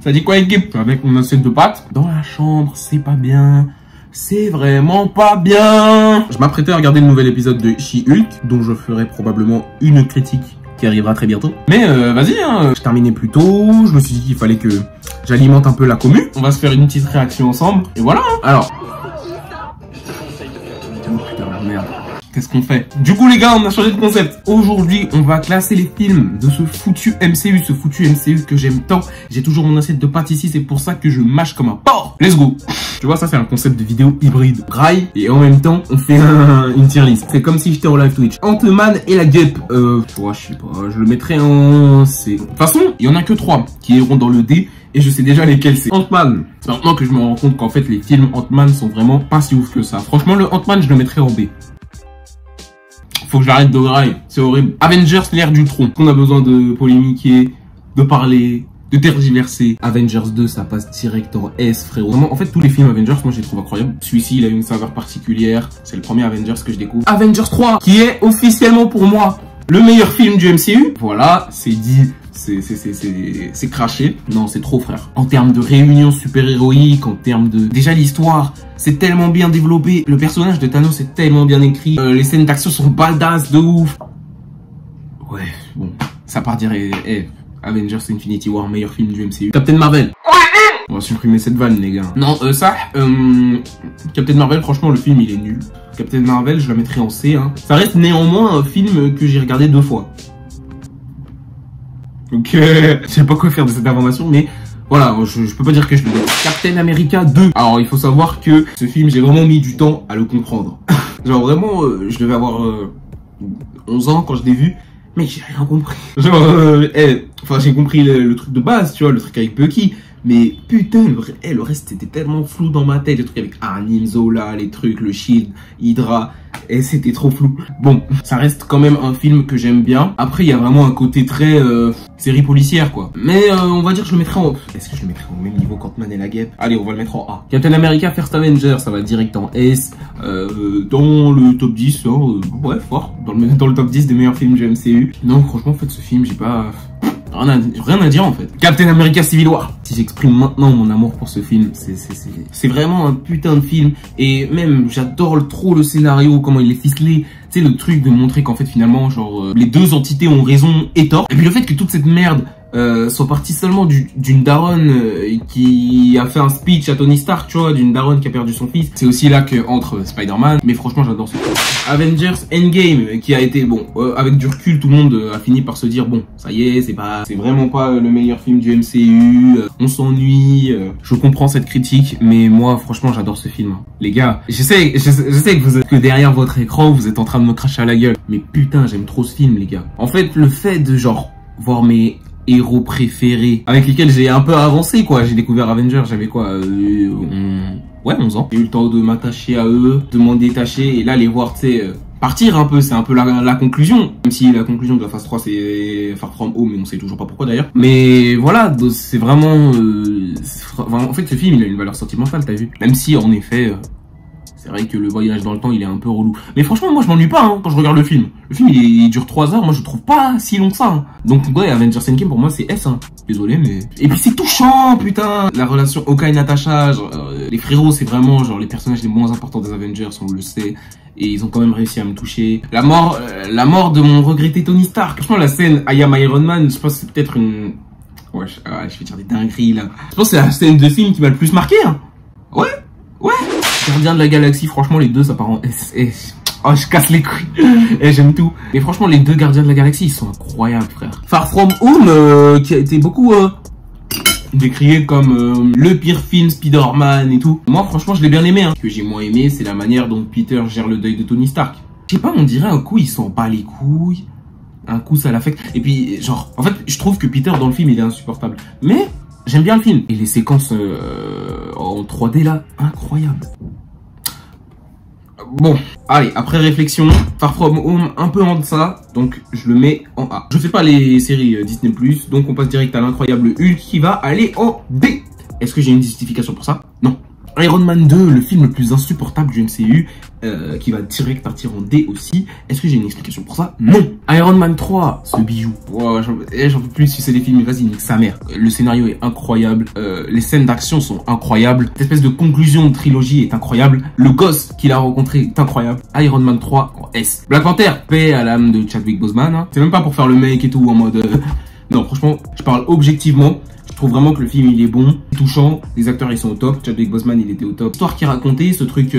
Ça dit quoi, équipe? Avec mon assiette de pâtes. Dans la chambre, c'est pas bien. C'est vraiment pas bien. Je m'apprêtais à regarder le nouvel épisode de She-Hulk, dont je ferai probablement une critique qui arrivera très bientôt. Mais vas-y, hein. Je terminais plus tôt. Je me suis dit qu'il fallait que j'alimente un peu la commu. On va se faire une petite réaction ensemble. Et voilà. Alors. Oh putain, merde. Qu'est-ce qu'on fait? Du coup les gars, on a changé de concept. Aujourd'hui, on va classer les films de ce foutu MCU, que j'aime tant. J'ai toujours mon assiette de pâtes ici, c'est pour ça que je mâche comme un porc. Let's go. Tu vois, ça c'est un concept de vidéo hybride. Braille, et en même temps, on fait une tier list. C'est comme si j'étais en live Twitch. Ant-Man et la guêpe. Ouais, je sais pas, je le mettrais en C. De toute façon, il y en a que 3 qui iront dans le D. Et je sais déjà lesquels c'est. Ant-Man. C'est maintenant que je me rends compte qu'en fait, les films Ant-Man sont vraiment pas si ouf que ça. Franchement, le Ant-Man, je le mettrais en B. Faut que j'arrête de grailler, c'est horrible. Avengers, l'ère d'Ultron. On a besoin de polémiquer, de parler, de tergiverser. Avengers 2, ça passe direct en S, frérot. Vraiment, en fait, tous les films Avengers, moi, je les trouve incroyables. Celui-ci, il a une saveur particulière. C'est le premier Avengers que je découvre. Avengers 3, qui est officiellement pour moi le meilleur film du MCU. Voilà, c'est dit. C'est craché. Non, c'est trop, frère. En termes de réunion super-héroïque, en termes de... Déjà, l'histoire, c'est tellement bien développé. Le personnage de Thanos est tellement bien écrit. Les scènes d'action sont badass de ouf. Ouais, bon. Ça part dire... Avengers Infinity War, meilleur film du MCU. Captain Marvel. On va supprimer cette vanne, les gars. Non, Captain Marvel, franchement, le film, il est nul. Captain Marvel, je la mettrais en C. Hein. Ça reste néanmoins un film que j'ai regardé 2 fois. Donc, je sais pas quoi faire de cette information, mais voilà, je peux pas dire que je le mets. Captain America 2. Alors, il faut savoir que ce film, j'ai vraiment mis du temps à le comprendre. Genre, vraiment, je devais avoir 11 ans quand je l'ai vu, mais j'ai rien compris. Genre, enfin, j'ai compris le truc de base, tu vois, le truc avec Bucky. Mais putain, le reste c'était tellement flou dans ma tête, les trucs avec Arnim Zola, les trucs, le Shield, Hydra, et c'était trop flou. Bon, ça reste quand même un film que j'aime bien. Après, il y a vraiment un côté très série policière, quoi. Mais on va dire que je le mettrai en... Est-ce que je le mettrai au même niveau qu'Ant-Man et la guêpe? Allez, on va le mettre en A. Captain America First Avenger, ça va direct en S. Dans le top 10, ouais, fort. Dans le top 10 des meilleurs films du MCU. Non, franchement, en fait, ce film, j'ai pas... Rien à dire en fait. Captain America Civil War. Si j'exprime maintenant mon amour pour ce film, c'est vraiment un putain de film. Et même, j'adore trop le scénario, comment il est ficelé. Tu sais, le truc de montrer qu'en fait finalement, genre, les deux entités ont raison et tort. Et puis le fait que toute cette merde soit partie seulement d'une daronne qui a fait un speech à Tony Stark, tu vois, d'une daronne qui a perdu son fils. C'est aussi là que entre Spider-Man. Mais franchement, j'adore ce film. Avengers Endgame, qui a été, bon, avec du recul, tout le monde a fini par se dire, bon, ça y est, c'est vraiment pas le meilleur film du MCU, on s'ennuie, je comprends cette critique, mais moi, franchement, j'adore ce film. Les gars, je sais que vous êtes que derrière votre écran, vous êtes en train de me cracher à la gueule, mais putain, j'aime trop ce film, les gars. En fait, le fait de, genre, voir mes héros préférés, avec lesquels j'ai un peu avancé, quoi. J'ai découvert Avengers, j'avais quoi, ouais, 11 ans. J'ai eu le temps de m'attacher à eux, de m'en détacher, et là, les voir, tu sais, partir un peu, c'est un peu la conclusion. Même si la conclusion de la phase 3, c'est Far From Home, mais on sait toujours pas pourquoi d'ailleurs. Mais voilà, c'est vraiment... en fait, ce film, il a une valeur sentimentale, t'as vu. Même si, en effet... c'est vrai que le voyage dans le temps, il est un peu relou. Mais franchement, moi, je m'ennuie pas quand je regarde le film. Le film, il dure 3 heures. Moi, je le trouve pas si long que ça. Hein. Donc, ouais, Avengers Endgame, pour moi, c'est S. Hein. Désolé, mais... Et puis, c'est touchant, putain. La relation Hawkeye-Natasha, les frérots, c'est vraiment genre les personnages les moins importants des Avengers, on le sait. Et ils ont quand même réussi à me toucher. La mort de mon regretté Tony Stark. Franchement, la scène I Am Iron Man, je pense que c'est peut-être une... Ouais, je vais dire des dingueries, là. Je pense que c'est la scène de film qui m'a le plus marqué, hein. Ouais. Gardiens de la Galaxie, franchement, les deux, ça part en S. Oh, je casse les couilles. Et j'aime tout. Mais franchement, les deux Gardiens de la Galaxie, ils sont incroyables, frère. Far From Home, qui a été beaucoup décrié comme le pire film Spider-Man et tout. Moi, franchement, je l'ai bien aimé. Hein. Ce que j'ai moins aimé, c'est la manière dont Peter gère le deuil de Tony Stark. Je sais pas, on dirait un coup, il s'en bat les couilles. Un coup, ça l'affecte. Et puis, genre, en fait, je trouve que Peter, dans le film, il est insupportable. Mais... j'aime bien le film. Et les séquences en 3D là, incroyables. Bon, allez, après réflexion, Far From Home un peu en deçà, donc je le mets en A. Je fais pas les séries Disney+, donc on passe direct à l'incroyable Hulk qui va aller en D. Est-ce que j'ai une justification pour ça? Non. Iron Man 2, le film le plus insupportable du MCU, qui va direct partir en D aussi. Est-ce que j'ai une explication pour ça? Non. Iron Man 3, ce bijou. Wow, j'en peux plus si c'est les films, vas-y, nique sa mère. Le scénario est incroyable, les scènes d'action sont incroyables, cette espèce de conclusion de trilogie est incroyable, le gosse qu'il a rencontré est incroyable. Iron Man 3 en S. Black Panther, paix à l'âme de Chadwick Boseman, hein. C'est même pas pour faire le mec et tout en mode... Non, franchement, je parle objectivement. Je trouve vraiment que le film, il est bon, touchant. Les acteurs, ils sont au top. Chadwick Boseman, il était au top. L'histoire qui racontait, ce truc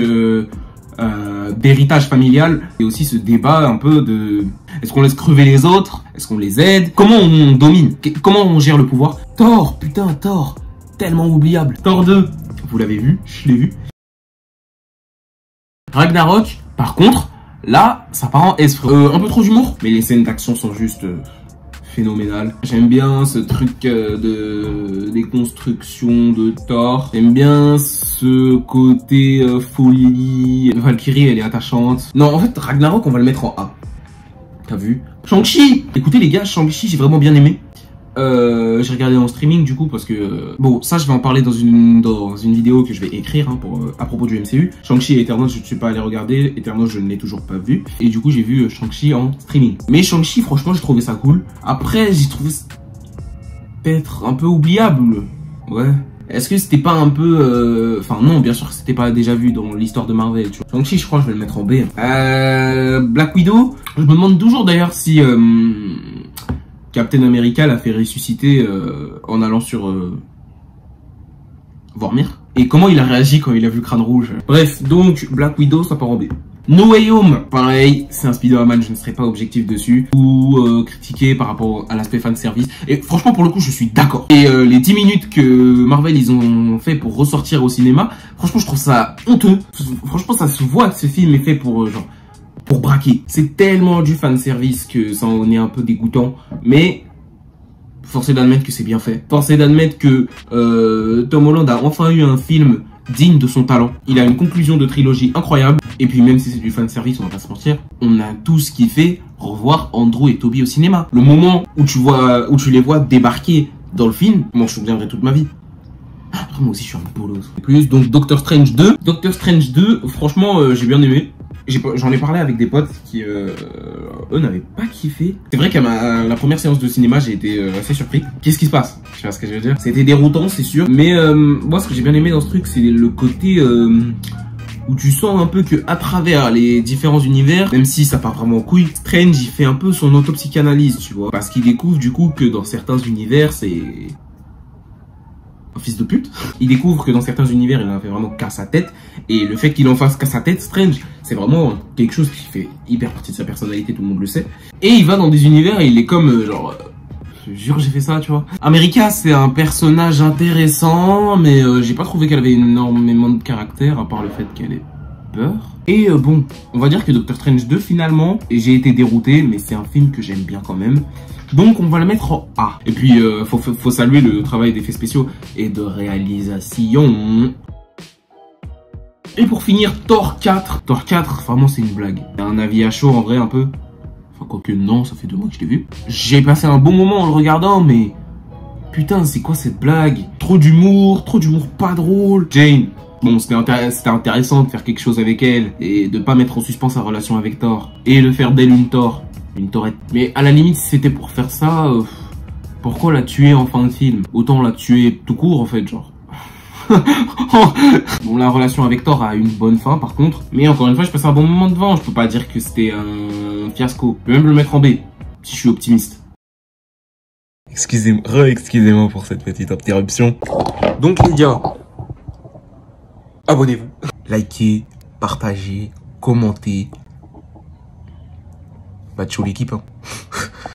d'héritage familial. Et aussi ce débat un peu de... Est-ce qu'on laisse crever les autres? Est-ce qu'on les aide? Comment on domine? Comment on gère le pouvoir? Thor, putain, Thor. Tellement oubliable. Thor 2, vous l'avez vu? Je l'ai vu. Ragnarok, par contre, là, ça part en S. Un peu trop d'humour. Mais les scènes d'action sont juste... phénoménal. J'aime bien ce truc de déconstruction de Thor. J'aime bien ce côté folie. Valkyrie, elle est attachante. Non, en fait, Ragnarok, on va le mettre en A. T'as vu? Shang-Chi! Écoutez les gars, Shang-Chi, j'ai vraiment bien aimé. J'ai regardé en streaming du coup parce que... bon, ça je vais en parler dans une vidéo que je vais écrire hein, à propos du MCU. Shang-Chi et Eternals, je ne suis pas allé regarder. Eternals, je ne l'ai toujours pas vu. Et du coup, j'ai vu Shang-Chi en streaming. Mais Shang-Chi, franchement, j'ai trouvé ça cool. Après, j'ai trouvé peut-être un peu oubliable. Ouais. Est-ce que c'était pas un peu... Enfin non, bien sûr que c'était pas déjà vu dans l'histoire de Marvel, tu vois. Shang-Chi, je crois que je vais le mettre en B. Black Widow, je me demande toujours d'ailleurs si... Captain America l'a fait ressusciter en allant sur Vormir. Et comment il a réagi quand il a vu le crâne rouge. Bref, donc Black Widow, ça part en B. No Way Home, pareil, c'est un Spider-Man, je ne serai pas objectif dessus. Ou critiqué par rapport à l'aspect fanservice. Et franchement, pour le coup, je suis d'accord. Et les 10 minutes que Marvel, ils ont fait pour ressortir au cinéma, franchement, je trouve ça honteux. Franchement, ça se voit que ce film est fait pour genre... pour braquer. C'est tellement du fanservice que ça en est un peu dégoûtant. Mais force est d'admettre que c'est bien fait. Force est d'admettre que Tom Holland a enfin eu un film digne de son talent. Il a une conclusion de trilogie incroyable. Et puis même si c'est du fanservice, on va pas se mentir, on a tous kiffé revoir Andrew et Toby au cinéma. Le moment où tu les vois débarquer dans le film, moi je me souviendrai toute ma vie. Après moi aussi je suis un bolos. Plus donc Doctor Strange 2. Doctor Strange 2, franchement j'ai bien aimé. J'en ai parlé avec des potes qui, eux, n'avaient pas kiffé. C'est vrai qu'à la première séance de cinéma, j'ai été assez surpris. Qu'est-ce qui se passe? Tu vois ce que je veux dire? C'était déroutant, c'est sûr. Mais moi, ce que j'ai bien aimé dans ce truc, c'est le côté où tu sens un peu que à travers les différents univers, même si ça part vraiment en couille, Strange, il fait un peu son autopsychanalyse, tu vois. Parce qu'il découvre du coup que dans certains univers, c'est... un fils de pute. Il découvre que dans certains univers, il en a fait vraiment qu'à sa tête. Et le fait qu'il en fasse qu'à sa tête, Strange, c'est vraiment quelque chose qui fait hyper partie de sa personnalité, tout le monde le sait. Et il va dans des univers et il est comme, genre... je jure, j'ai fait ça, tu vois. America, c'est un personnage intéressant, mais j'ai pas trouvé qu'elle avait énormément de caractère, à part le fait qu'elle ait peur. Et bon, on va dire que Doctor Strange 2, finalement, et j'ai été dérouté, mais c'est un film que j'aime bien quand même. Donc on va le mettre en A. Et puis faut saluer le travail d'effets spéciaux et de réalisation. Et pour finir, Thor 4. Thor 4, vraiment c'est une blague. Un avis à chaud en vrai un peu. Enfin quoique non, ça fait 2 mois que je l'ai vu. J'ai passé un bon moment en le regardant, mais... putain, c'est quoi cette blague? Trop d'humour pas drôle. Jane. Bon, c'était intéressant de faire quelque chose avec elle et de pas mettre en suspens sa relation avec Thor. Et de faire d'elle une Thor. Une torette. Mais à la limite, si c'était pour faire ça, pourquoi la tuer en fin de film? Autant la tuer tout court en fait, genre. Bon, la relation avec Thor a une bonne fin par contre. Mais encore une fois, je passe un bon moment devant. Je peux pas dire que c'était un fiasco. Je peux même le mettre en B, si je suis optimiste. Excusez-moi pour cette petite interruption. Donc les gars, abonnez-vous. Likez, partagez, commentez. Bah, ciao l'équipe, hein.